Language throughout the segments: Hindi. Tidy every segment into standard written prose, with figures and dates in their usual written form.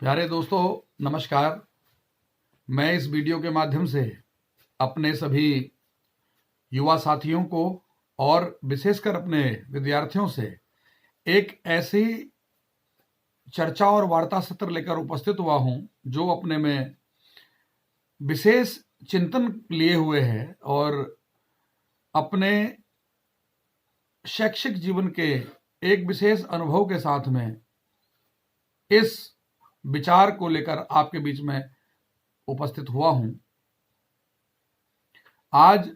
प्यारे दोस्तों, नमस्कार। मैं इस वीडियो के माध्यम से अपने सभी युवा साथियों को और विशेषकर अपने विद्यार्थियों से एक ऐसी चर्चा और वार्ता सत्र लेकर उपस्थित हुआ हूं जो अपने में विशेष चिंतन लिए हुए है और अपने शैक्षिक जीवन के एक विशेष अनुभव के साथ में इस विचार को लेकर आपके बीच में उपस्थित हुआ हूं। आज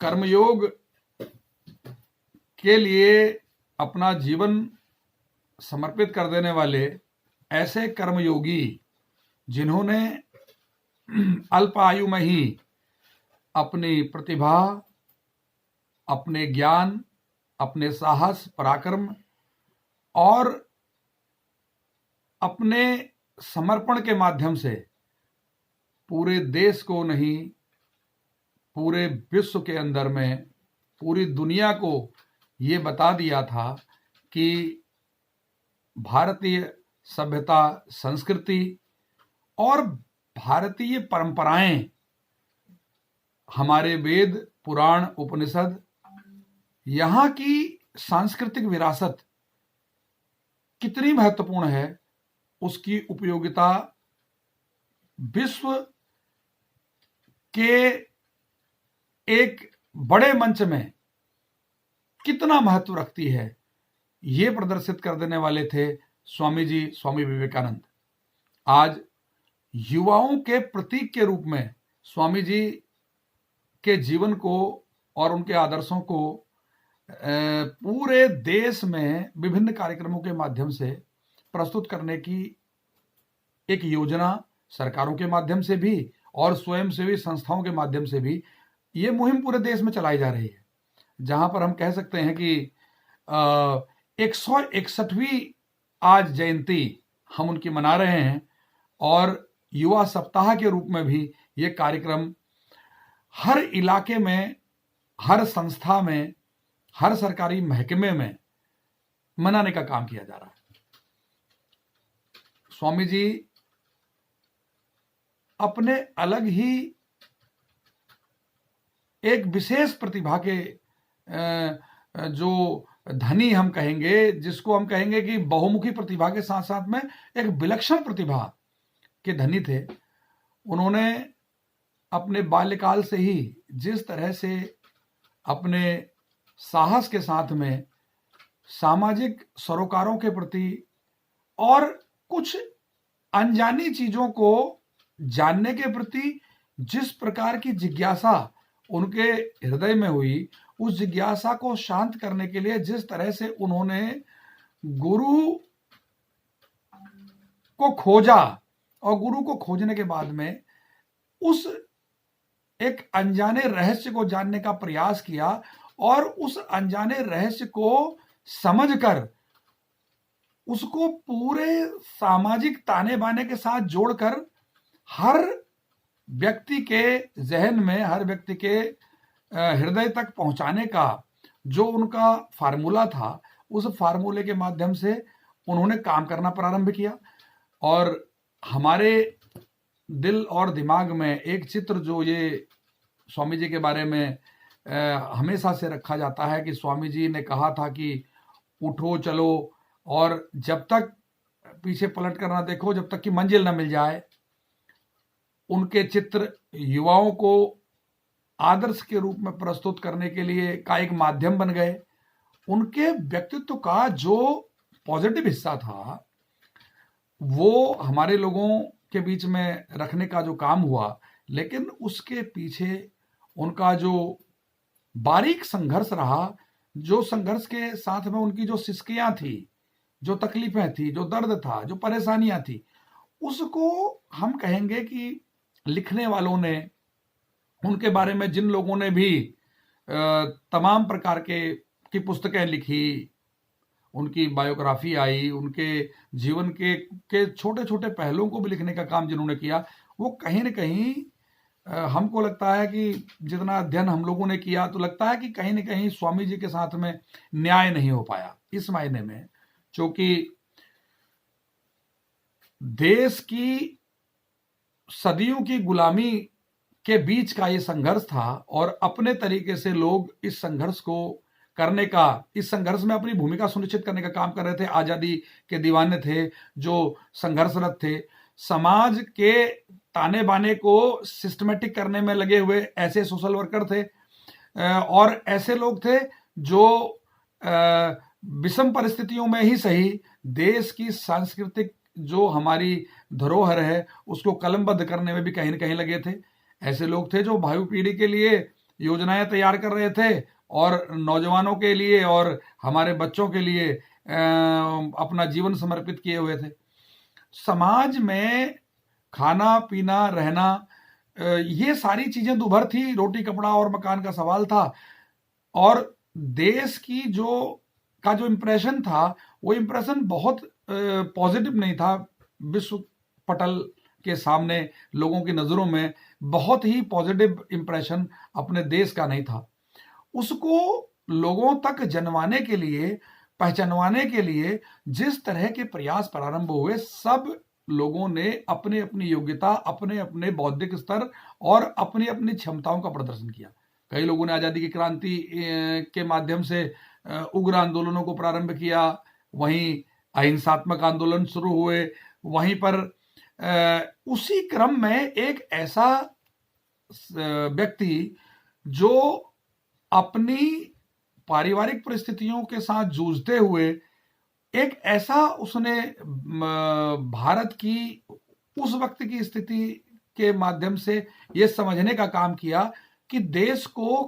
कर्मयोग के लिए अपना जीवन समर्पित कर देने वाले ऐसे कर्मयोगी जिन्होंने अल्प आयु में ही अपनी प्रतिभा, अपने ज्ञान, अपने साहस, पराक्रम और अपने समर्पण के माध्यम से पूरे देश को नहीं, पूरे विश्व के अंदर में पूरी दुनिया को ये बता दिया था कि भारतीय सभ्यता, संस्कृति और भारतीय परंपराएं, हमारे वेद, पुराण, उपनिषद, यहाँ की सांस्कृतिक विरासत कितनी महत्वपूर्ण है, उसकी उपयोगिता विश्व के एक बड़े मंच में कितना महत्व रखती है, ये प्रदर्शित कर देने वाले थे स्वामी विवेकानंद। आज युवाओं के प्रतीक के रूप में स्वामी जी के जीवन को और उनके आदर्शों को पूरे देश में विभिन्न कार्यक्रमों के माध्यम से प्रस्तुत करने की एक योजना सरकारों के माध्यम से भी और स्वयंसेवी संस्थाओं के माध्यम से भी ये मुहिम पूरे देश में चलाई जा रही है, जहां पर हम कह सकते हैं कि 161वीं आज जयंती हम उनकी मना रहे हैं और युवा सप्ताह के रूप में भी ये कार्यक्रम हर इलाके में, हर संस्था में, हर सरकारी महकमे में मनाने का काम किया जा रहा है। स्वामी जी अपने अलग ही एक विशेष प्रतिभा के जो धनी हम कहेंगे, जिसको हम कहेंगे कि बहुमुखी प्रतिभा के साथ साथ में एक विलक्षण प्रतिभा के धनी थे। उन्होंने अपने बाल्यकाल से ही जिस तरह से अपने साहस के साथ में सामाजिक सरोकारों के प्रति और कुछ अनजानी चीजों को जानने के प्रति जिस प्रकार की जिज्ञासा उनके हृदय में हुई, उस जिज्ञासा को शांत करने के लिए जिस तरह से उन्होंने गुरु को खोजा और गुरु को खोजने के बाद में उस एक अनजाने रहस्य को जानने का प्रयास किया और उस अनजाने रहस्य को समझकर उसको पूरे सामाजिक ताने बाने के साथ जोड़कर हर व्यक्ति के जहन में, हर व्यक्ति के हृदय तक पहुंचाने का जो उनका फार्मूला था, उस फार्मूले के माध्यम से उन्होंने काम करना प्रारंभ किया। और हमारे दिल और दिमाग में एक चित्र जो ये स्वामी जी के बारे में हमेशा से रखा जाता है कि स्वामी जी ने कहा था कि उठो चलो और जब तक पीछे पलट कर ना देखो, जब तक कि मंजिल ना मिल जाए। उनके चित्र युवाओं को आदर्श के रूप में प्रस्तुत करने के लिए का एक माध्यम बन गए। उनके व्यक्तित्व का जो पॉजिटिव हिस्सा था वो हमारे लोगों के बीच में रखने का जो काम हुआ, लेकिन उसके पीछे उनका जो बारीक संघर्ष रहा, जो संघर्ष के साथ में उनकी जो सिसकियां थी, जो तकलीफें थी, जो दर्द था, जो परेशानियां थी, उसको हम कहेंगे कि लिखने वालों ने, उनके बारे में जिन लोगों ने भी तमाम प्रकार की पुस्तकें लिखी, उनकी बायोग्राफी आई, उनके जीवन के छोटे छोटे पहलुओं को भी लिखने का काम जिन्होंने किया, वो कहीं न कहीं हमको लगता है कि जितना अध्ययन हम लोगों ने किया तो लगता है कि कहीं न कहीं स्वामी जी के साथ में न्याय नहीं हो पाया इस मायने में, क्योंकि देश की सदियों की गुलामी के बीच का ये संघर्ष था और अपने तरीके से लोग इस संघर्ष को करने का, इस संघर्ष में अपनी भूमिका सुनिश्चित करने का काम कर रहे थे। आजादी के दीवाने थे जो संघर्षरत थे, समाज के ताने बाने को सिस्टमेटिक करने में लगे हुए ऐसे सोशल वर्कर थे और ऐसे लोग थे जो विषम परिस्थितियों में ही सही देश की सांस्कृतिक जो हमारी धरोहर है उसको कलमबद्ध करने में भी कहीं न कहीं लगे थे। ऐसे लोग थे जो भावी पीढ़ी के लिए योजनाएं तैयार कर रहे थे और नौजवानों के लिए और हमारे बच्चों के लिए अपना जीवन समर्पित किए हुए थे। समाज में खाना पीना रहना ये सारी चीजें दुभर थी, रोटी कपड़ा और मकान का सवाल था और देश की जो इंप्रेशन था वो इंप्रेशन बहुत पॉजिटिव नहीं था। विश्व पटल के सामने लोगों की नजरों में बहुत ही पॉजिटिव इंप्रेशन अपने देश का नहीं था। उसको लोगों तक जनवाने के लिए, पहचानवाने के लिए जिस तरह के प्रयास प्रारंभ हुए, सब लोगों ने अपने अपनी योग्यता, अपने अपने बौद्धिक स्तर और अपनी अपनी क्षमताओं का प्रदर्शन किया। कई लोगों ने आजादी की क्रांति के माध्यम से उग्र आंदोलनों को प्रारंभ किया, वहीं अहिंसात्मक आंदोलन शुरू हुए, वहीं पर उसी क्रम में एक ऐसा व्यक्ति जो अपनी पारिवारिक परिस्थितियों के साथ जूझते हुए एक ऐसा उसने भारत की उस वक्त की स्थिति के माध्यम से यह समझने का काम किया कि देश को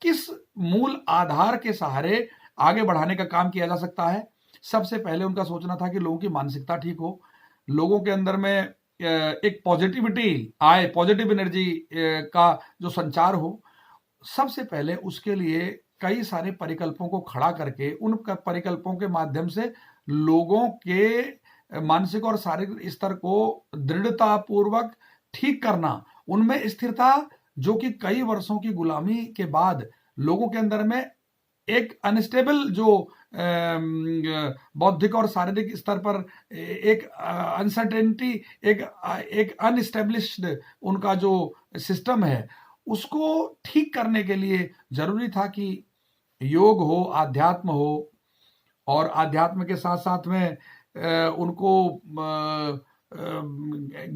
किस मूल आधार के सहारे आगे बढ़ाने का काम किया जा सकता है। सबसे पहले उनका सोचना था कि लोगों की मानसिकता ठीक हो, लोगों के अंदर में एक पॉजिटिविटी आए, पॉजिटिव एनर्जी का जो संचार हो। सबसे पहले उसके लिए कई सारे परिकल्पों को खड़ा करके उन परिकल्पों के माध्यम से लोगों के मानसिक और शारीरिक स्तर को दृढ़ता पूर्वक ठीक करना, उनमें स्थिरता जो कि कई वर्षों की गुलामी के बाद लोगों के अंदर में एक अनस्टेबल जो बौद्धिक और शारीरिक स्तर पर एक अनसर्टेनिटी, एक अनस्टेब्लिश्ड उनका जो सिस्टम है उसको ठीक करने के लिए जरूरी था कि योग हो, आध्यात्म हो और आध्यात्म के साथ साथ में उनको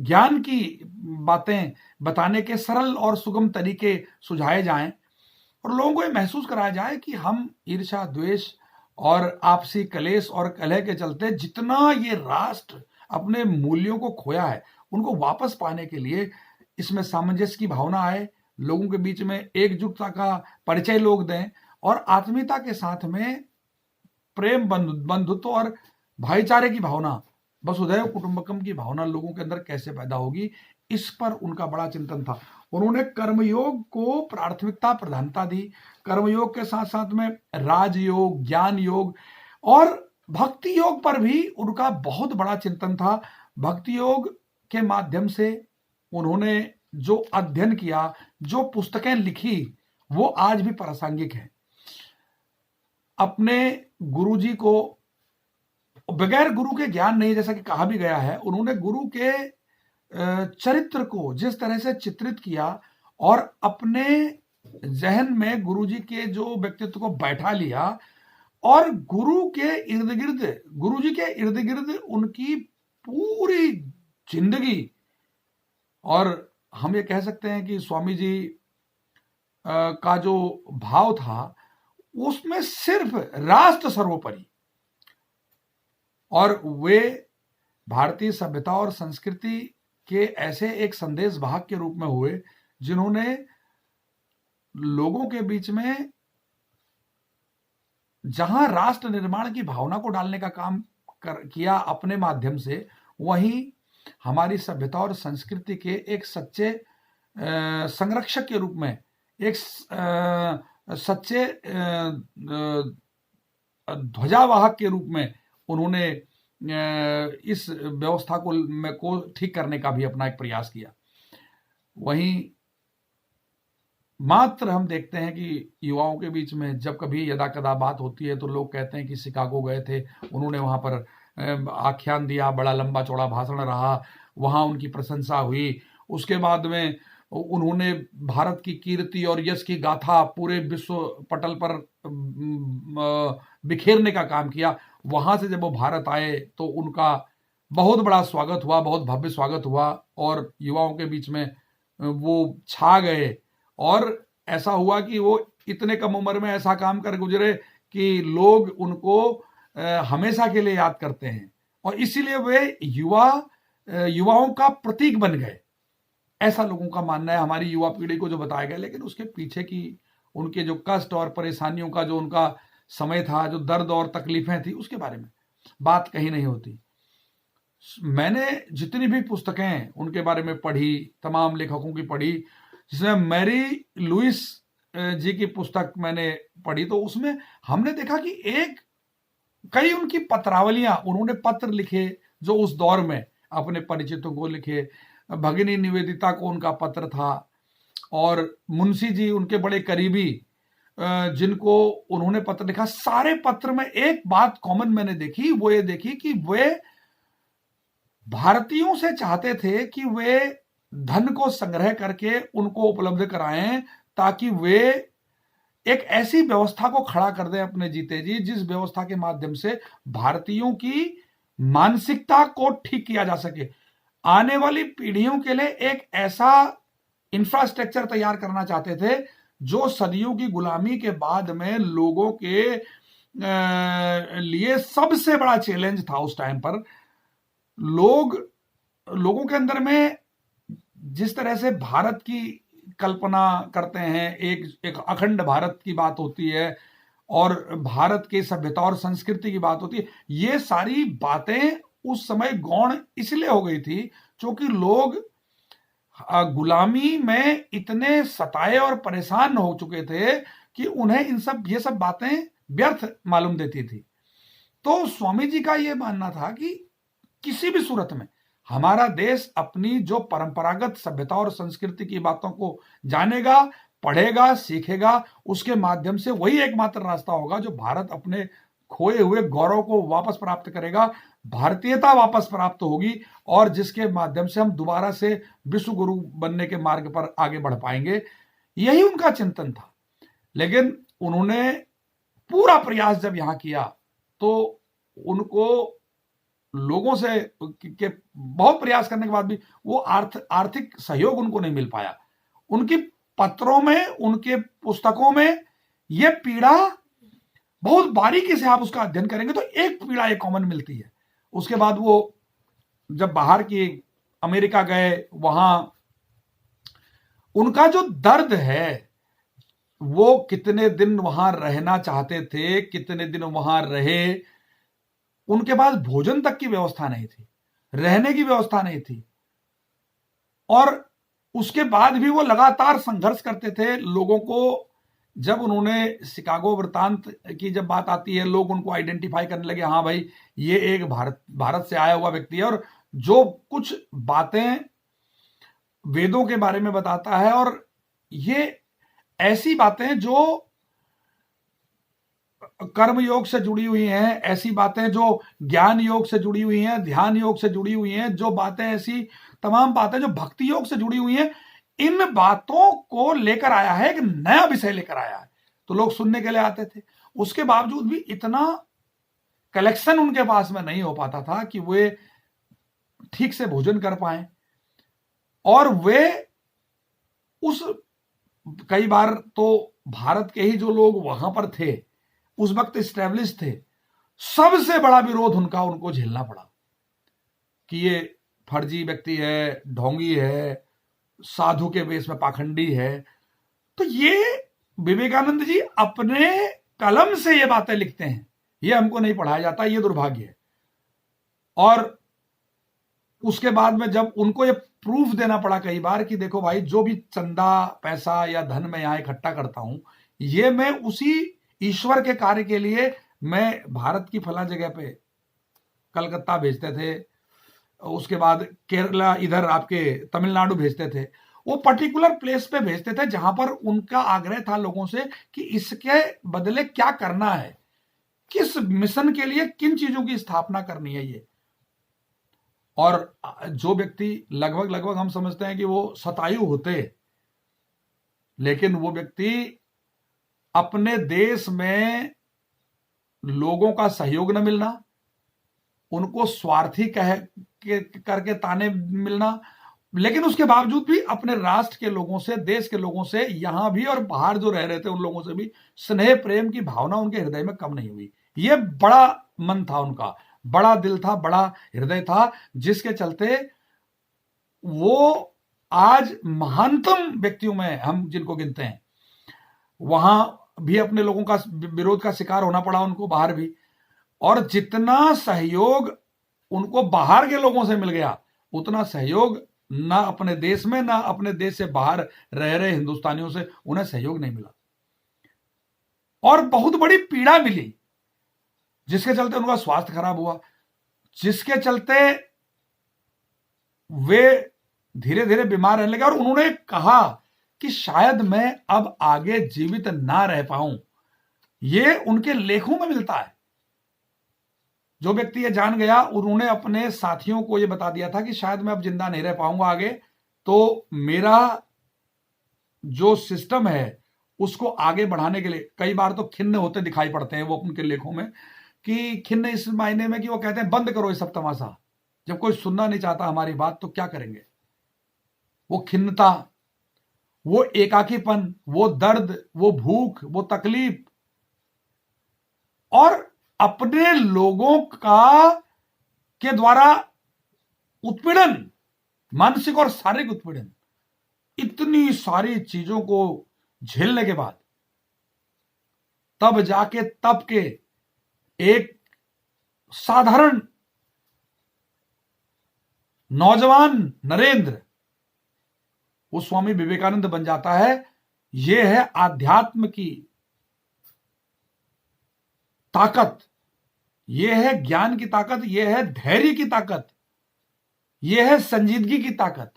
ज्ञान की बातें बताने के सरल और सुगम तरीके सुझाए जाएं और लोगों को ये महसूस कराया जाए कि हम ईर्ष्या, द्वेष और आपसी कलेश और कलह के चलते जितना ये राष्ट्र अपने मूल्यों को खोया है उनको वापस पाने के लिए इसमें सामंजस्य की भावना आए, लोगों के बीच में एकजुटता का परिचय लोग दें और आत्मीयता के साथ में प्रेम, बंधुत्व और भाईचारे की भावना, वसुधैव कुटुंबकम की भावना लोगों के अंदर कैसे पैदा होगी, इस पर उनका बड़ा चिंतन था। उन्होंने कर्मयोग को प्राथमिकता प्रधानता दी। कर्मयोग के साथ साथ में राजयोग, ज्ञान योग और भक्ति योग पर भी उनका बहुत बड़ा चिंतन था। भक्ति योग के माध्यम से उन्होंने जो अध्ययन किया, जो पुस्तकें लिखी, वो आज भी प्रासंगिक है। अपने गुरुजी को बगैर गुरु के ज्ञान नहीं, जैसा कि कहा भी गया है, उन्होंने गुरु के चरित्र को जिस तरह से चित्रित किया और अपने जहन में गुरुजी के जो व्यक्तित्व को बैठा लिया और गुरु के इर्द गिर्द, गुरुजी के इर्द गिर्द उनकी पूरी जिंदगी, और हम ये कह सकते हैं कि स्वामी जी का जो भाव था उसमें सिर्फ राष्ट्र सर्वोपरि, और वे भारतीय सभ्यता और संस्कृति के ऐसे एक संदेश वाहक के रूप में हुए जिन्होंने लोगों के बीच में जहां राष्ट्र निर्माण की भावना को डालने का काम किया अपने माध्यम से, वहीं हमारी सभ्यता और संस्कृति के एक सच्चे संरक्षक के रूप में, एक सच्चे ध्वजावाहक के रूप में उन्होंने इस व्यवस्था को ठीक करने का भी अपना एक प्रयास किया। वहीं मात्र हम देखते हैं कि युवाओं के बीच में जब कभी यदा कदा बात होती है तो लोग कहते हैं कि शिकागो गए थे, उन्होंने वहां पर आख्यान दिया, बड़ा लंबा चौड़ा भाषण रहा, वहां उनकी प्रशंसा हुई। उसके बाद में उन्होंने भारत की कीर्ति और यश की गाथा पूरे विश्व पटल पर बिखेरने का काम किया। वहां से जब वो भारत आए तो उनका बहुत बड़ा स्वागत हुआ, बहुत भव्य स्वागत हुआ, और युवाओं के बीच में वो छा गए। और ऐसा हुआ कि वो इतने कम उम्र में ऐसा काम कर गुजरे कि लोग उनको हमेशा के लिए याद करते हैं, और इसीलिए वे युवाओं का प्रतीक बन गए। ऐसा लोगों का मानना है, हमारी युवा पीढ़ी को जो बताया गया। लेकिन उसके पीछे की उनके जो कष्ट और परेशानियों का जो उनका समय था, जो दर्द और तकलीफें थी, उसके बारे में बात कहीं नहीं होती। मैंने जितनी भी पुस्तकें उनके बारे में पढ़ी, तमाम लेखकों की पढ़ी, जिसमें मैरी लुइस जी की पुस्तक मैंने पढ़ी, तो उसमें हमने देखा कि कई उनकी पत्रावलियां, उन्होंने पत्र लिखे जो उस दौर में अपने परिचितों को लिखे। भगिनी निवेदिता को उनका पत्र था, और मुंशी जी उनके बड़े करीबी जिनको उन्होंने पत्र लिखा। सारे पत्र में एक बात कॉमन मैंने देखी, वो ये देखी कि वे भारतीयों से चाहते थे कि वे धन को संग्रह करके उनको उपलब्ध कराएं, ताकि वे एक ऐसी व्यवस्था को खड़ा कर दें अपने जीते जी, जिस व्यवस्था के माध्यम से भारतीयों की मानसिकता को ठीक किया जा सके। आने वाली पीढ़ियों के लिए एक ऐसा इंफ्रास्ट्रक्चर तैयार करना चाहते थे जो सदियों की गुलामी के बाद में लोगों के लिए सबसे बड़ा चैलेंज था उस टाइम पर। लोगों के अंदर में जिस तरह से भारत की कल्पना करते हैं, एक अखंड भारत की बात होती है, और भारत की सभ्यता और संस्कृति की बात होती है, ये सारी बातें उस समय गौण इसलिए हो गई थी क्योंकि लोग गुलामी में इतने सताए और परेशान हो चुके थे कि उन्हें ये सब बातें व्यर्थ मालूम देती थी। तो स्वामी जी का यह मानना था कि किसी भी सूरत में हमारा देश अपनी जो परंपरागत सभ्यता और संस्कृति की बातों को जानेगा, पढ़ेगा, सीखेगा, उसके माध्यम से वही एकमात्र रास्ता होगा जो भारत अपने खोए हुए गौरव को वापस प्राप्त करेगा, भारतीयता वापस प्राप्त होगी, और जिसके माध्यम से हम दोबारा से विश्व गुरु बनने के मार्ग पर आगे बढ़ पाएंगे। यही उनका चिंतन था। लेकिन उन्होंने पूरा प्रयास जब यहां किया तो उनको लोगों से के बहुत प्रयास करने के बाद भी वो आर्थिक सहयोग उनको नहीं मिल पाया। उनकी पत्रों में, उनके पुस्तकों में ये पीड़ा बहुत बारीकी से आप उसका अध्ययन करेंगे तो एक पीड़ा एक कॉमन मिलती है। उसके बाद वो जब बाहर की अमेरिका गए, वहां उनका जो दर्द है, वो कितने दिन वहां रहना चाहते थे, कितने दिन वहां रहे, उनके पास भोजन तक की व्यवस्था नहीं थी, रहने की व्यवस्था नहीं थी, और उसके बाद भी वो लगातार संघर्ष करते थे लोगों को। जब उन्होंने शिकागो वृत्तांत की जब बात आती है, लोग उनको आइडेंटिफाई करने लगे, हाँ भाई ये एक भारत से आया हुआ व्यक्ति है, और जो कुछ बातें वेदों के बारे में बताता है, और ये ऐसी बातें जो कर्म योग से जुड़ी हुई हैं, ऐसी बातें जो ज्ञान योग से जुड़ी हुई हैं, ध्यान योग से जुड़ी हुई हैं, जो बातें ऐसी तमाम बातें जो भक्ति योग से जुड़ी हुई हैं, इन बातों को लेकर आया है, एक नया विषय लेकर आया है, तो लोग सुनने के लिए आते थे। उसके बावजूद भी इतना कलेक्शन उनके पास में नहीं हो पाता था कि वे ठीक से भोजन कर पाए, और वे कई बार तो भारत के ही जो लोग वहां पर थे, उस वक्त स्टैब्लिश थे, सबसे बड़ा विरोध उनको झेलना पड़ा कि ये फर्जी व्यक्ति है, ढोंगी है, साधु के वेश में पाखंडी है। तो ये विवेकानंद जी अपने कलम से ये बातें लिखते हैं, ये हमको नहीं पढ़ाया जाता, ये दुर्भाग्य है। और उसके बाद में जब उनको ये प्रूफ देना पड़ा कई बार कि देखो भाई, जो भी चंदा, पैसा या धन मैं यहां इकट्ठा करता हूं, ये मैं उसी ईश्वर के कार्य के लिए मैं भारत की फला जगह पे कलकत्ता भेजते थे, उसके बाद केरला, इधर आपके तमिलनाडु भेजते थे, वो पर्टिकुलर प्लेस पे भेजते थे जहां पर उनका आग्रह था लोगों से कि इसके बदले क्या करना है, किस मिशन के लिए किन चीजों की स्थापना करनी है ये। और जो व्यक्ति लगभग लगभग हम समझते हैं कि वो शतायु होते, लेकिन वो व्यक्ति अपने देश में लोगों का सहयोग न मिलना, उनको स्वार्थी करके ताने मिलना, लेकिन उसके बावजूद भी अपने राष्ट्र के लोगों से, देश के लोगों से, यहां भी और बाहर जो रह रहे थे उन लोगों से भी स्नेह प्रेम की भावना उनके हृदय में कम नहीं हुई। ये बड़ा मन था उनका, बड़ा दिल था, बड़ा हृदय था, जिसके चलते वो आज महानतम व्यक्तियों में हम जिनको गिनते हैं, वहां भी अपने लोगों का विरोध का शिकार होना पड़ा उनको, बाहर भी। और जितना सहयोग उनको बाहर के लोगों से मिल गया, उतना सहयोग ना अपने देश में, ना अपने देश से बाहर रह रहे हिंदुस्तानियों से उन्हें सहयोग नहीं मिला। और बहुत बड़ी पीड़ा मिली, जिसके चलते उनका स्वास्थ्य खराब हुआ, जिसके चलते वे धीरे धीरे बीमार रहने लगे। और उन्होंने कहा कि शायद मैं अब आगे जीवित ना रह पाऊं। ये उनके लेखों में मिलता है। जो व्यक्ति ये जान गया, उन्होंने अपने साथियों को ये बता दिया था कि शायद मैं अब जिंदा नहीं रह पाऊंगा आगे, तो मेरा जो सिस्टम है उसको आगे बढ़ाने के लिए, कई बार तो खिन्न होते दिखाई पड़ते हैं वो उनके लेखों में, कि खिन्न इस मायने में कि वो कहते हैं बंद करो ये सब तमाशा, जब कोई सुनना नहीं चाहता हमारी बात तो क्या करेंगे। वो खिन्नता, वो एकाकीपन, वो दर्द, वो भूख, वो तकलीफ, और अपने लोगों का के द्वारा उत्पीड़न, मानसिक और शारीरिक उत्पीड़न, इतनी सारी चीजों को झेलने के बाद तब जाके तब के एक साधारण नौजवान नरेंद्र वो स्वामी विवेकानंद बन जाता है। यह है आध्यात्म की ताकत, यह है ज्ञान की ताकत, यह है धैर्य की ताकत, यह है संजीदगी की ताकत,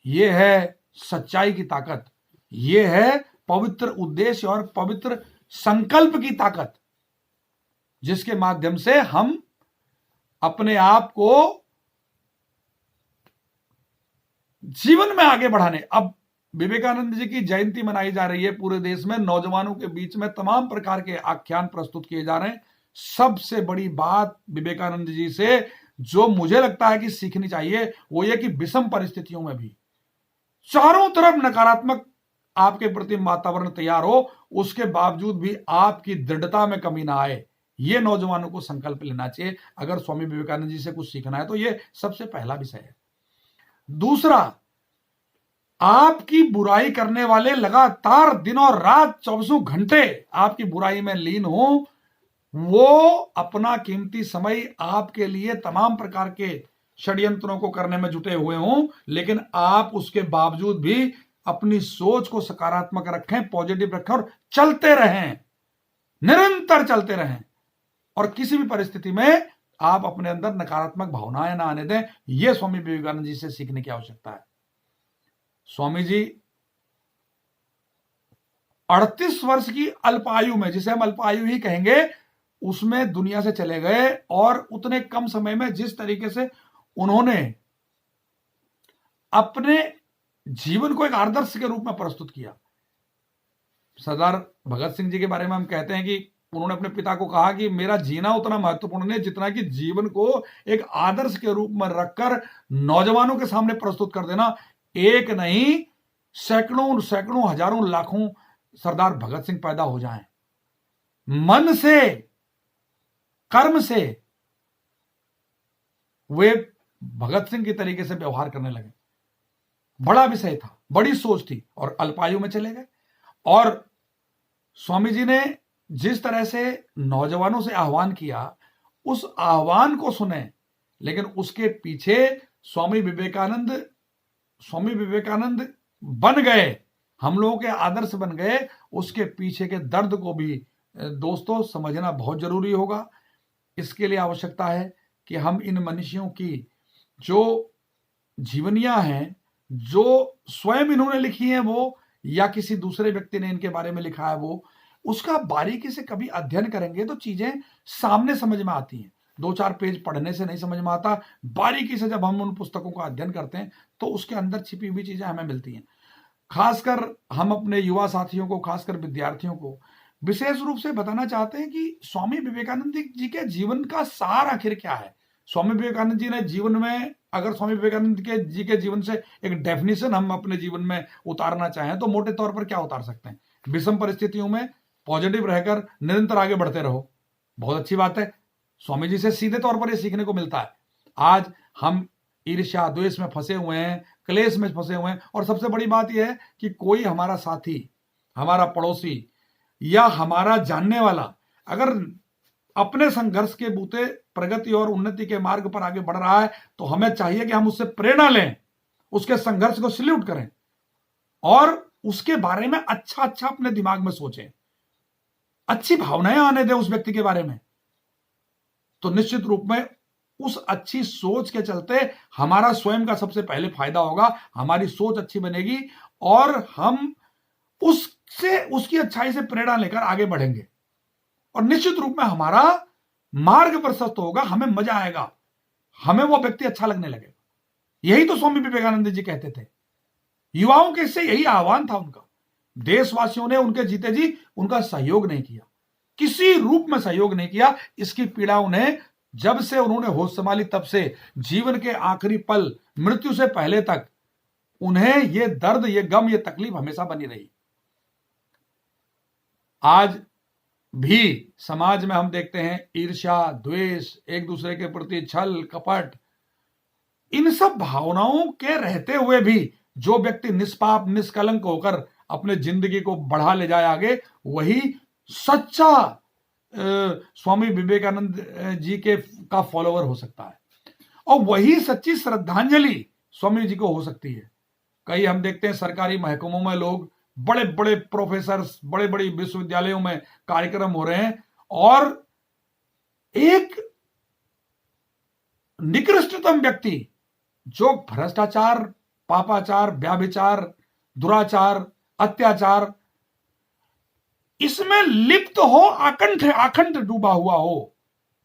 यह है सच्चाई की ताकत, यह है पवित्र उद्देश्य और पवित्र संकल्प की ताकत, जिसके माध्यम से हम अपने आप को जीवन में आगे बढ़ाने। अब विवेकानंद जी की जयंती मनाई जा रही है पूरे देश में, नौजवानों के बीच में तमाम प्रकार के आख्यान प्रस्तुत किए जा रहे हैं। सबसे बड़ी बात विवेकानंद जी से जो मुझे लगता है कि सीखनी चाहिए वो ये कि विषम परिस्थितियों में भी, चारों तरफ नकारात्मक आपके प्रति वातावरण तैयार हो, उसके बावजूद भी आपकी दृढ़ता में कमी ना आए। ये नौजवानों को संकल्प लेना चाहिए। अगर स्वामी विवेकानंद जी से कुछ सीखना है तो ये सबसे पहला विषय है। दूसरा, आपकी बुराई करने वाले लगातार दिन और रात 24 घंटे आपकी बुराई में लीन हो, वो अपना कीमती समय आपके लिए तमाम प्रकार के षड्यंत्रों को करने में जुटे हुए हों, लेकिन आप उसके बावजूद भी अपनी सोच को सकारात्मक रखें, पॉजिटिव रखें और चलते रहें, निरंतर चलते रहें, और किसी भी परिस्थिति में आप अपने अंदर नकारात्मक भावनाएं ना आने दें। यह स्वामी विवेकानंद जी से सीखने की आवश्यकता है। स्वामी जी 38 वर्ष की अल्पायु में, जिसे हम अल्पायु ही कहेंगे, उसमें दुनिया से चले गए, और उतने कम समय में जिस तरीके से उन्होंने अपने जीवन को एक आदर्श के रूप में प्रस्तुत किया। सरदार भगत सिंह जी के बारे में हम कहते हैं कि उन्होंने अपने पिता को कहा कि मेरा जीना उतना महत्वपूर्ण नहीं जितना कि जीवन को एक आदर्श के रूप में रखकर नौजवानों के सामने प्रस्तुत कर देना। एक नहीं, सैकड़ों सैकड़ों हजारों लाखों सरदार भगत सिंह पैदा हो जाएं, मन से, कर्म से वे भगत सिंह की तरीके से व्यवहार करने लगे। बड़ा विषय था, बड़ी सोच थी, और अल्पायु में चले गए। और स्वामी जी ने जिस तरह से नौजवानों से आह्वान किया, उस आह्वान को सुने, लेकिन उसके पीछे स्वामी विवेकानंद बन गए, हम लोगों के आदर्श बन गए, उसके पीछे के दर्द को भी दोस्तों समझना बहुत जरूरी होगा। इसके लिए आवश्यकता है कि हम इन मनुष्यों की जो जीवनियां हैं, जो स्वयं इन्होंने लिखी हैं वो, या किसी दूसरे व्यक्ति ने इनके बारे में लिखा है वो, उसका बारीकी से कभी अध्ययन करेंगे तो चीजें सामने समझ में आती हैं। 2-4 पेज पढ़ने से नहीं समझ में आता, बारीकी से जब हम उन पुस्तकों का अध्ययन करते हैं तो उसके अंदर छिपी हुई चीजें हमें मिलती हैं। खासकर हम अपने युवा साथियों को, खासकर विद्यार्थियों को विशेष रूप से बताना चाहते हैं कि स्वामी विवेकानंद जी के जीवन का सार आखिर क्या है। स्वामी विवेकानंद जी ने जीवन में, अगर स्वामी विवेकानंद जी के जीवन से एक डेफिनेशन हम अपने जीवन में उतारना चाहें तो मोटे तौर पर क्या उतार सकते हैं? विषम परिस्थितियों में पॉजिटिव रहकर निरंतर आगे बढ़ते रहो। बहुत अच्छी बात है, स्वामी जी से सीधे तौर पर यह सीखने को मिलता है। आज हम ईर्ष्या द्वेष में फंसे हुए हैं, क्लेश में फंसे हुए हैं, और सबसे बड़ी बात यह है कि कोई हमारा साथी, हमारा पड़ोसी या हमारा जानने वाला अगर अपने संघर्ष के बूते प्रगति और उन्नति के मार्ग पर आगे बढ़ रहा है तो हमें चाहिए कि हम उससे प्रेरणा लें, उसके संघर्ष को सल्यूट करें और उसके बारे में अच्छा अच्छा अपने दिमाग में सोचें, अच्छी भावनाएं आने दें उस व्यक्ति के बारे में। तो निश्चित रूप में उस अच्छी सोच के चलते हमारा स्वयं का सबसे पहले फायदा होगा, हमारी सोच अच्छी बनेगी और हम उससे, उसकी अच्छाई से प्रेरणा लेकर आगे बढ़ेंगे और निश्चित रूप में हमारा मार्ग प्रशस्त होगा, हमें मजा आएगा, हमें वो व्यक्ति अच्छा लगने लगेगा। यही तो स्वामी विवेकानंद जी कहते थे। युवाओं के से यही आह्वान था उनका। देशवासियों ने उनके जीते जी उनका सहयोग नहीं किया, किसी रूप में सहयोग नहीं किया। इसकी पीड़ा उन्हें जब से उन्होंने होश संभाली तब से जीवन के आखिरी पल, मृत्यु से पहले तक उन्हें यह दर्द, यह गम, यह तकलीफ हमेशा बनी रही। आज भी समाज में हम देखते हैं ईर्ष्या, द्वेष, एक दूसरे के प्रति छल कपट, इन सब भावनाओं के रहते हुए भी जो व्यक्ति निष्पाप निष्कलंक होकर अपने जिंदगी को बढ़ा ले जाए आगे, वही सच्चा स्वामी विवेकानंद जी के का फॉलोवर हो सकता है और वही सच्ची श्रद्धांजलि स्वामी जी को हो सकती है। कई हम देखते हैं सरकारी महकमों में लोग, बड़े बड़े प्रोफेसर, बड़े बड़े विश्वविद्यालयों में कार्यक्रम हो रहे हैं और एक निकृष्टतम व्यक्ति जो भ्रष्टाचार, पापाचार, व्याभिचार, दुराचार, अत्याचार, इसमें लिप्त हो, आकंठ डूबा हुआ हो,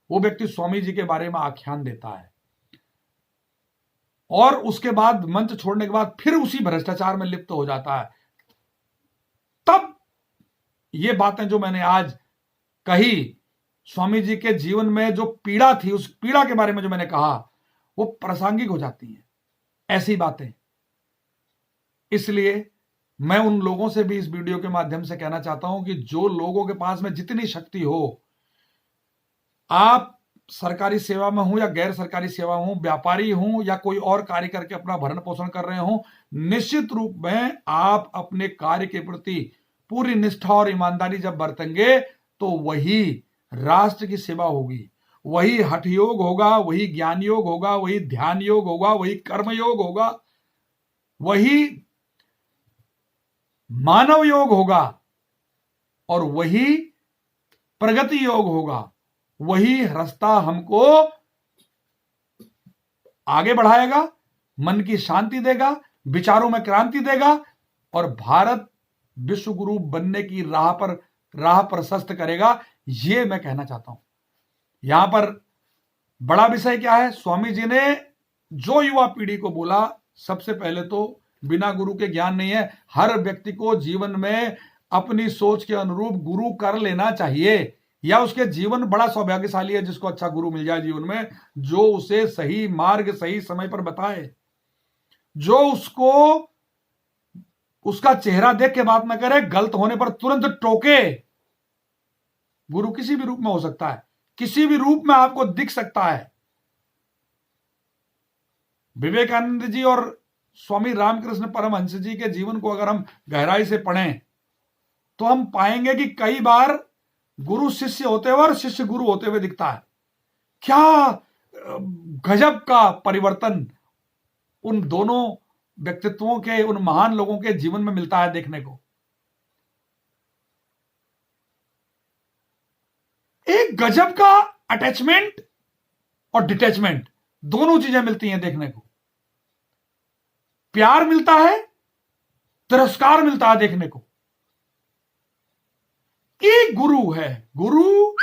वो व्यक्ति स्वामी जी के बारे में आख्यान देता है और उसके बाद मंच छोड़ने के बाद फिर उसी भ्रष्टाचार में लिप्त हो जाता है। तब ये बातें जो मैंने आज कही, स्वामी जी के जीवन में जो पीड़ा थी, उस पीड़ा के बारे में जो मैंने कहा, वो प्रासंगिक हो जाती हैं ऐसी बातें। इसलिए मैं उन लोगों से भी इस वीडियो के माध्यम से कहना चाहता हूं कि जो लोगों के पास में जितनी शक्ति हो, आप सरकारी सेवा में हो या गैर सरकारी सेवा हो, व्यापारी हो या कोई और कार्य करके अपना भरण पोषण कर रहे हो, निश्चित रूप में आप अपने कार्य के प्रति पूरी निष्ठा और ईमानदारी जब बरतेंगे तो वही राष्ट्र की सेवा होगी, वही हठ योग होगा, वही ज्ञान योग होगा, वही ध्यान योग होगा, वही कर्म योग होगा, वही मानव योग होगा और वही प्रगति योग होगा। वही रास्ता हमको आगे बढ़ाएगा, मन की शांति देगा, विचारों में क्रांति देगा और भारत विश्व गुरु बनने की राह प्रशस्त करेगा। ये मैं कहना चाहता हूं। यहां पर बड़ा विषय क्या है? स्वामी जी ने जो युवा पीढ़ी को बोला, सबसे पहले तो बिना गुरु के ज्ञान नहीं है। हर व्यक्ति को जीवन में अपनी सोच के अनुरूप गुरु कर लेना चाहिए, या उसके जीवन बड़ा सौभाग्यशाली है जिसको अच्छा गुरु मिल जाए जीवन में, जो उसे सही मार्ग सही समय पर बताए, जो उसको उसका चेहरा देख के बात न करे, गलत होने पर तुरंत टोके। गुरु किसी भी रूप में हो सकता है, किसी भी रूप में आपको दिख सकता है। विवेकानंद जी और स्वामी रामकृष्ण परमहंस जी के जीवन को अगर हम गहराई से पढ़ें तो हम पाएंगे कि कई बार गुरु शिष्य होते हुए और शिष्य गुरु होते हुए दिखता है। क्या गजब का परिवर्तन उन दोनों व्यक्तित्वों के, उन महान लोगों के जीवन में मिलता है देखने को। एक गजब का अटैचमेंट और डिटैचमेंट, दोनों चीजें मिलती हैं देखने को। प्यार मिलता है, तिरस्कार मिलता है देखने को। कि गुरु है, गुरु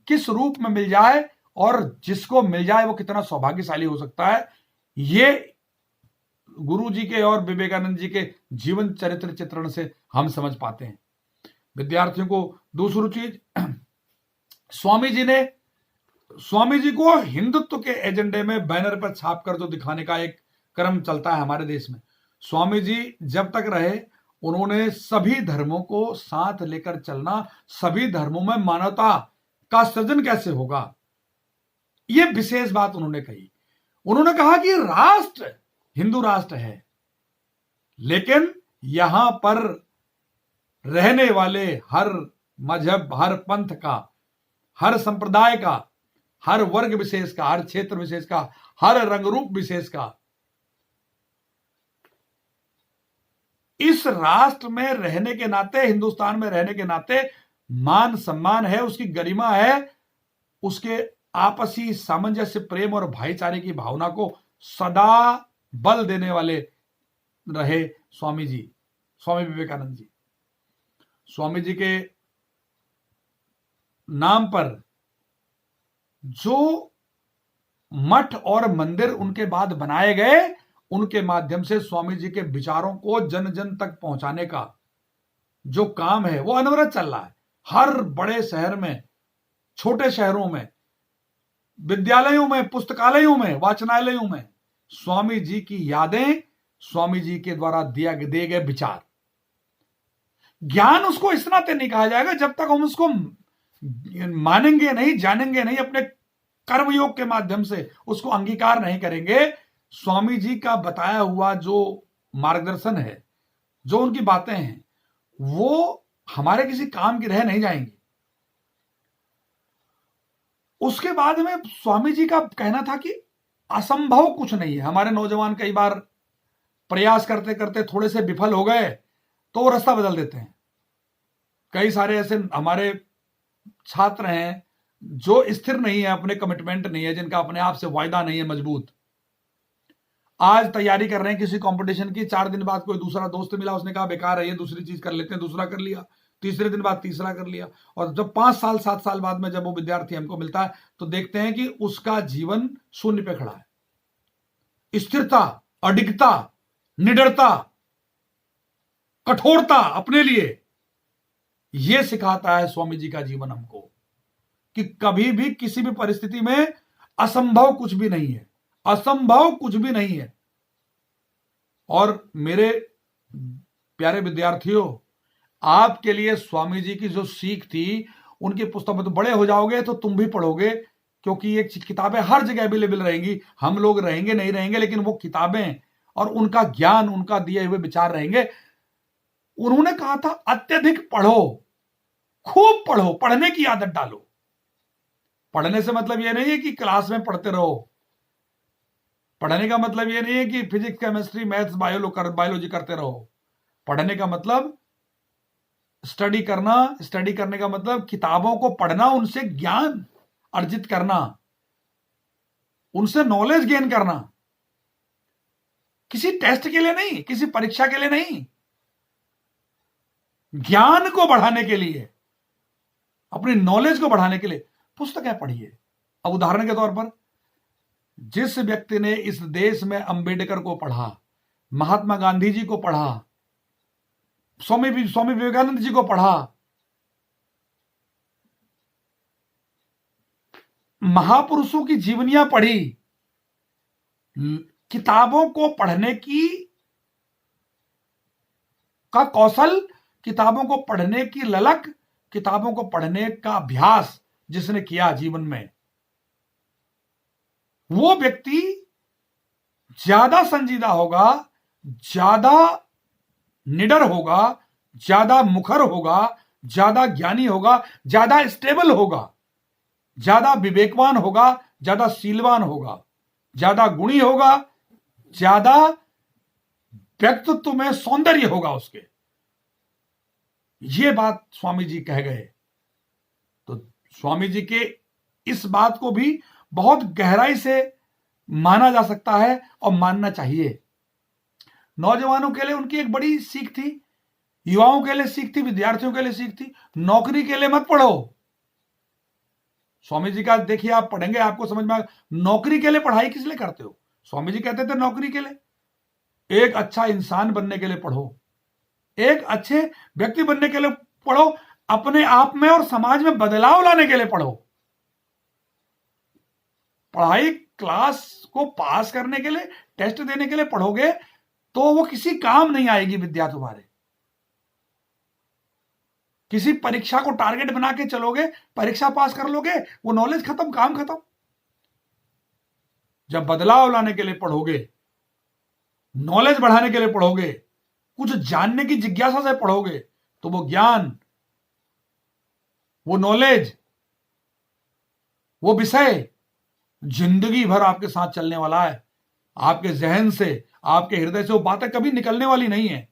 किस रूप में मिल जाए और जिसको मिल जाए वो कितना सौभाग्यशाली हो सकता है, ये गुरु जी के और विवेकानंद जी के जीवन चरित्र चित्रण से हम समझ पाते हैं। विद्यार्थियों को दूसरी चीज, स्वामी जी को हिंदुत्व के एजेंडे में बैनर पर छाप कर जो दिखाने का एक क्रम चलता है हमारे देश में। स्वामी जी जब तक रहे उन्होंने सभी धर्मों को साथ लेकर चलना, सभी धर्मों में मानवता का सृजन कैसे होगा, यह विशेष बात उन्होंने कही। उन्होंने कहा कि राष्ट्र हिंदू राष्ट्र है, लेकिन यहां पर रहने वाले हर मजहब, हर पंथ का, हर संप्रदाय का, हर वर्ग विशेष का, हर क्षेत्र विशेष का, हर रंग रूप विशेष का इस राष्ट्र में रहने के नाते, हिंदुस्तान में रहने के नाते मान सम्मान है, उसकी गरिमा है, उसके आपसी सामंजस्य, प्रेम और भाईचारे की भावना को सदा बल देने वाले रहे स्वामी जी, स्वामी विवेकानंद जी। स्वामी जी के नाम पर जो मठ और मंदिर उनके बाद बनाए गए, उनके माध्यम से स्वामी जी के विचारों को जन जन तक पहुंचाने का जो काम है वो अनवरत चल रहा है। हर बड़े शहर में, छोटे शहरों में, विद्यालयों में, पुस्तकालयों में, वाचनालयों में स्वामी जी की यादें, स्वामी जी के द्वारा दिए गए विचार। ज्ञान उसको इस नाते नहीं कहा जाएगा जब तक हम उसको मानेंगे नहीं, जानेंगे नहीं, अपने कर्मयोग के माध्यम से उसको अंगीकार नहीं करेंगे। स्वामी जी का बताया हुआ जो मार्गदर्शन है, जो उनकी बातें हैं, वो हमारे किसी काम की रह नहीं जाएंगी। उसके बाद में स्वामी जी का कहना था कि असंभव कुछ नहीं है। हमारे नौजवान कई बार प्रयास करते करते थोड़े से विफल हो गए तो वो रास्ता बदल देते हैं। कई सारे ऐसे हमारे छात्र हैं जो स्थिर नहीं है, अपने कमिटमेंट नहीं है, जिनका अपने आप से वायदा नहीं है मजबूत। आज तैयारी कर रहे हैं किसी कंपटीशन की, 4 दिन बाद कोई दूसरा दोस्त मिला, उसने कहा बेकार है ये, दूसरी चीज कर लेते हैं, दूसरा कर लिया, तीसरे दिन बाद तीसरा कर लिया, और जब 5 साल 7 साल बाद में जब वो विद्यार्थी हमको मिलता है तो देखते हैं कि उसका जीवन शून्य पे खड़ा है। स्थिरता, अडिगता, निडरता, कठोरता अपने लिए, यह सिखाता है स्वामी जी का जीवन हमको कि कभी भी किसी भी परिस्थिति में असंभव कुछ भी नहीं है, असंभव कुछ भी नहीं है। और मेरे प्यारे विद्यार्थियों, आपके लिए स्वामी जी की जो सीख थी, उनकी पुस्तक में तो बड़े हो जाओगे तो तुम भी पढ़ोगे, क्योंकि ये किताबें हर जगह अवेलेबल रहेंगी। हम लोग रहेंगे नहीं रहेंगे, लेकिन वो किताबें और उनका ज्ञान, उनका दिए हुए विचार रहेंगे। उन्होंने कहा था अत्यधिक पढ़ो, खूब पढ़ो, पढ़ने की आदत डालो। पढ़ने से मतलब यह नहीं है कि क्लास में पढ़ते रहो, पढ़ने का मतलब यह नहीं है कि फिजिक्स, केमिस्ट्री, मैथ्स, बायोलॉजी करते रहो। पढ़ने का मतलब स्टडी करना, स्टडी करने का मतलब किताबों को पढ़ना, उनसे ज्ञान अर्जित करना, उनसे नॉलेज गेन करना, किसी टेस्ट के लिए नहीं, किसी परीक्षा के लिए नहीं, ज्ञान को बढ़ाने के लिए, अपनी नॉलेज को बढ़ाने के लिए पुस्तकें पढ़िए। अब उदाहरण के तौर पर, जिस व्यक्ति ने इस देश में अंबेडकर को पढ़ा, महात्मा गांधी जी को पढ़ा, स्वामी विवेकानंद जी को पढ़ा, महापुरुषों की जीवनियां पढ़ी, किताबों को पढ़ने का कौशल, किताबों को पढ़ने की ललक, किताबों को पढ़ने का अभ्यास जिसने किया जीवन में, वो व्यक्ति ज्यादा संजीदा होगा, ज्यादा निडर होगा, ज्यादा मुखर होगा, ज्यादा ज्ञानी होगा, ज्यादा स्टेबल होगा, ज्यादा विवेकवान होगा, ज्यादा शीलवान होगा, ज्यादा गुणी होगा, ज्यादा व्यक्तित्व में सौंदर्य होगा उसके। ये बात स्वामी जी कह गए। तो स्वामी जी के इस बात को भी बहुत गहराई से माना जा सकता है और मानना चाहिए। नौजवानों के लिए उनकी एक बड़ी सीख थी युवाओं के लिए सीख थी, विद्यार्थियों के लिए सीख थी। नौकरी के लिए मत पढ़ो। स्वामी जी का देखिए, आप पढ़ेंगे आपको समझ में आएगा। नौकरी के लिए पढ़ाई किस लिए करते हो? स्वामी जी कहते थे नौकरी के लिए। एक अच्छा इंसान बनने के लिए पढ़ो, एक अच्छे व्यक्ति बनने के लिए पढ़ो, अपने आप में और समाज में बदलाव लाने के लिए पढ़ो। पढ़ाई क्लास को पास करने के लिए, टेस्ट देने के लिए पढ़ोगे तो वो किसी काम नहीं आएगी विद्या तुम्हारे। किसी परीक्षा को टारगेट बना के चलोगे, परीक्षा पास कर लोगे, वो नॉलेज खत्म, काम खत्म। जब बदलाव लाने के लिए पढ़ोगे, नॉलेज बढ़ाने के लिए पढ़ोगे, कुछ जानने की जिज्ञासा से पढ़ोगे, तो वो ज्ञान, वो नॉलेज, वो विषय जिंदगी भर आपके साथ चलने वाला है। आपके जहन से, आपके हृदय से वो बातें कभी निकलने वाली नहीं है।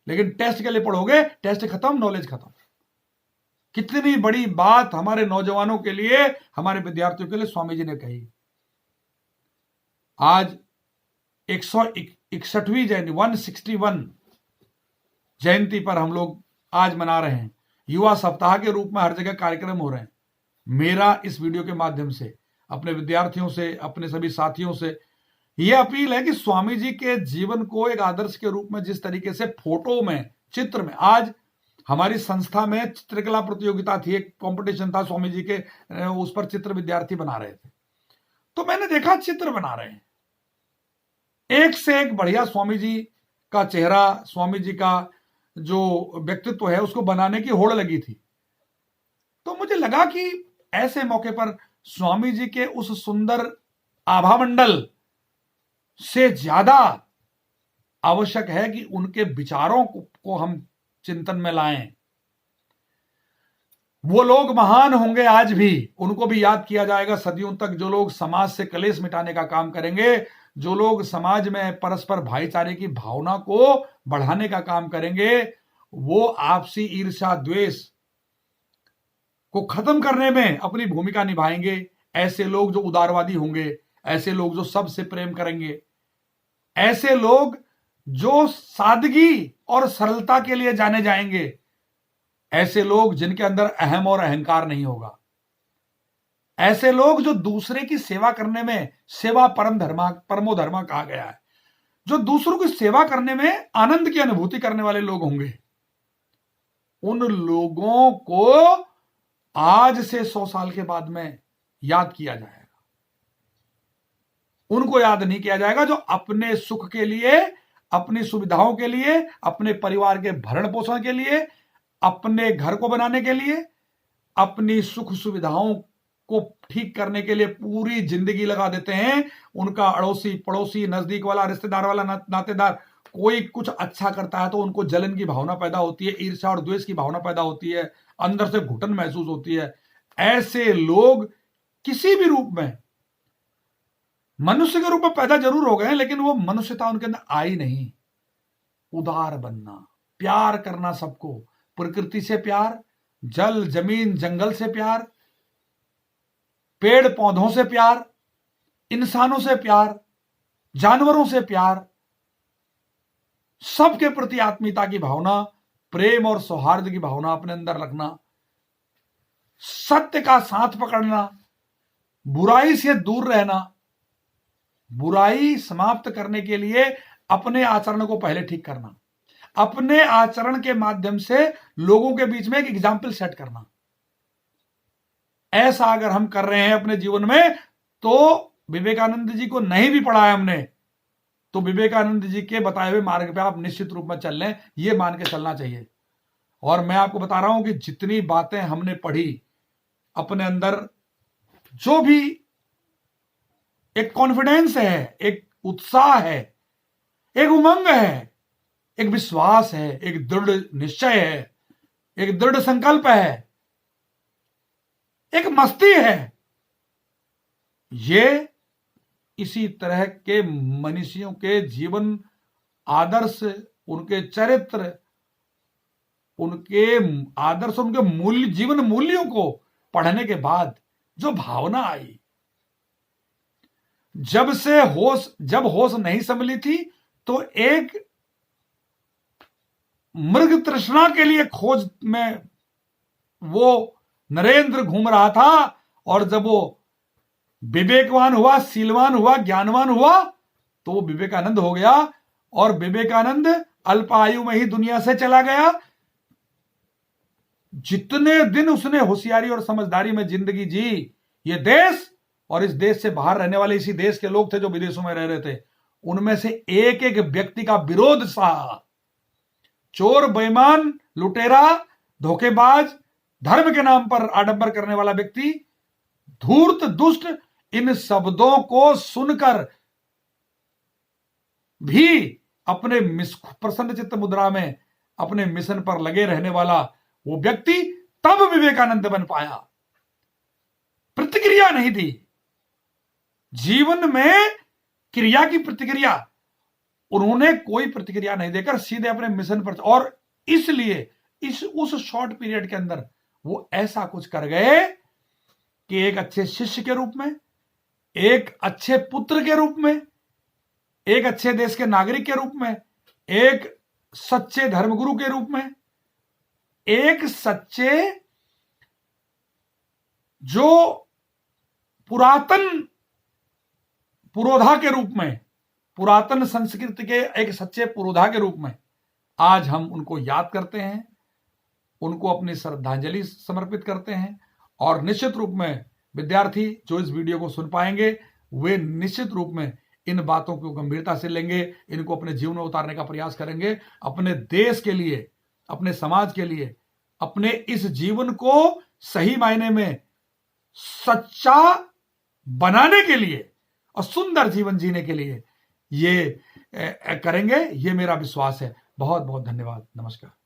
लेकिन टेस्ट के लिए पढ़ोगे, टेस्ट खत्म, नॉलेज खत्म। कितनी बड़ी बात हमारे नौजवानों के लिए, हमारे विद्यार्थियों के लिए स्वामी जी ने कही। आज 161वीं जयंती, 161 जयंती पर हम लोग आज मना रहे हैं। युवा सप्ताह के रूप में हर जगह कार्यक्रम हो रहे हैं। मेरा इस वीडियो के माध्यम से अपने विद्यार्थियों से, अपने सभी साथियों से यह अपील है कि स्वामी जी के जीवन को एक आदर्श के रूप में, जिस तरीके से फोटो में, चित्र में, आज हमारी संस्था में चित्रकला प्रतियोगिता थी, एक कंपटीशन था स्वामी जी के, उस पर चित्र विद्यार्थी बना रहे थे। तो मैंने देखा चित्र बना रहे हैं, एक से एक बढ़िया स्वामी जी का चेहरा, स्वामी जी का जो व्यक्तित्व है उसको बनाने की होड़ लगी थी। तो मुझे लगा कि ऐसे मौके पर स्वामी जी के उस सुंदर आभामंडल से ज्यादा आवश्यक है कि उनके विचारों को हम चिंतन में लाएं। वो लोग महान होंगे, आज भी उनको भी याद किया जाएगा सदियों तक, जो लोग समाज से कलेश मिटाने का काम करेंगे, जो लोग समाज में परस्पर भाईचारे की भावना को बढ़ाने का काम करेंगे, वो आपसी ईर्ष्या द्वेष को खत्म करने में अपनी भूमिका निभाएंगे। ऐसे लोग जो उदारवादी होंगे, ऐसे लोग जो सबसे प्रेम करेंगे, ऐसे लोग जो सादगी और सरलता के लिए जाने जाएंगे, ऐसे लोग जिनके अंदर अहम और अहंकार नहीं होगा, ऐसे लोग जो दूसरे की सेवा करने में, सेवा परमो धर्मा कहा गया है, जो दूसरों की सेवा करने में आनंद की अनुभूति करने वाले लोग होंगे, उन लोगों को आज से 100 साल के बाद में याद किया जाएगा। उनको याद नहीं किया जाएगा जो अपने सुख के लिए, अपनी सुविधाओं के लिए, अपने परिवार के भरण पोषण के लिए, अपने घर को बनाने के लिए, अपनी सुख सुविधाओं को ठीक करने के लिए पूरी जिंदगी लगा देते हैं। उनका अड़ोसी पड़ोसी, नजदीक वाला, रिश्तेदार वाला, नातेदार कोई कुछ अच्छा करता है तो उनको जलन की भावना पैदा होती है, ईर्ष्या और द्वेष की भावना पैदा होती है, अंदर से घुटन महसूस होती है। ऐसे लोग किसी भी रूप में, मनुष्य के रूप में पैदा जरूर हो गए, लेकिन वो मनुष्यता उनके अंदर आई नहीं। उदार बनना, प्यार करना सबको, प्रकृति से प्यार, जल जमीन जंगल से प्यार, पेड़ पौधों से प्यार, इंसानों से प्यार, जानवरों से प्यार, सबके प्रति आत्मीयता की भावना, प्रेम और सौहार्द की भावना अपने अंदर रखना, सत्य का साथ पकड़ना, बुराई से दूर रहना, बुराई समाप्त करने के लिए अपने आचरण को पहले ठीक करना, अपने आचरण के माध्यम से लोगों के बीच में एक एग्जाम्पल सेट करना। ऐसा अगर हम कर रहे हैं अपने जीवन में, तो विवेकानंद जी को नहीं भी पढ़ा है हमने, तो विवेकानंद जी के बताए हुए मार्ग पे आप निश्चित रूप में चल लें, ये मान के चलना चाहिए। और मैं आपको बता रहा हूं कि जितनी बातें हमने पढ़ी, अपने अंदर जो भी एक कॉन्फिडेंस है, एक उत्साह है, एक उमंग है, एक विश्वास है, एक दृढ़ निश्चय है, एक दृढ़ संकल्प है, एक मस्ती है, ये इसी तरह के मनुष्यों के जीवन आदर्श, उनके चरित्र, उनके आदर्श, उनके मूल्य, जीवन मूल्यों को पढ़ने के बाद जो भावना आई, जब होश नहीं संभली थी, तो एक मृग तृष्णा के लिए खोज में वो नरेंद्र घूम रहा था, और जब वो विवेकवान हुआ, शीलवान हुआ, ज्ञानवान हुआ, तो वो विवेकानंद हो गया। और विवेकानंद अल्पायु में ही दुनिया से चला गया। जितने दिन उसने होशियारी और समझदारी में जिंदगी जी, ये देश और इस देश से बाहर रहने वाले इसी देश के लोग थे जो विदेशों में रह रहे थे, उनमें से एक एक व्यक्ति का विरोध सहा। चोर, बेईमान, लुटेरा, धोखेबाज, धर्म के नाम पर आडंबर करने वाला व्यक्ति, धूर्त, दुष्ट, इन शब्दों को सुनकर भी अपने प्रसन्न चित्त मुद्रा में अपने मिशन पर लगे रहने वाला वो व्यक्ति तब विवेकानंद बन पाया। प्रतिक्रिया नहीं दी, जीवन में क्रिया की प्रतिक्रिया, उन्होंने कोई प्रतिक्रिया नहीं देकर सीधे अपने मिशन पर, और इसलिए उस शॉर्ट पीरियड के अंदर वो ऐसा कुछ कर गए कि एक अच्छे शिष्य के रूप में, एक अच्छे पुत्र के रूप में, एक अच्छे देश के नागरिक के रूप में, एक सच्चे धर्मगुरु के रूप में, एक सच्चे जो पुरातन पुरोधा के रूप में, पुरातन संस्कृति के एक सच्चे पुरोधा के रूप में आज हम उनको याद करते हैं, उनको अपनी श्रद्धांजलि समर्पित करते हैं। और निश्चित रूप में विद्यार्थी जो इस वीडियो को सुन पाएंगे वे निश्चित रूप में इन बातों को गंभीरता से लेंगे, इनको अपने जीवन में उतारने का प्रयास करेंगे, अपने देश के लिए, अपने समाज के लिए, अपने इस जीवन को सही मायने में सच्चा बनाने के लिए और सुंदर जीवन जीने के लिए ये करेंगे, ये मेरा विश्वास है। बहुत बहुत धन्यवाद। नमस्कार।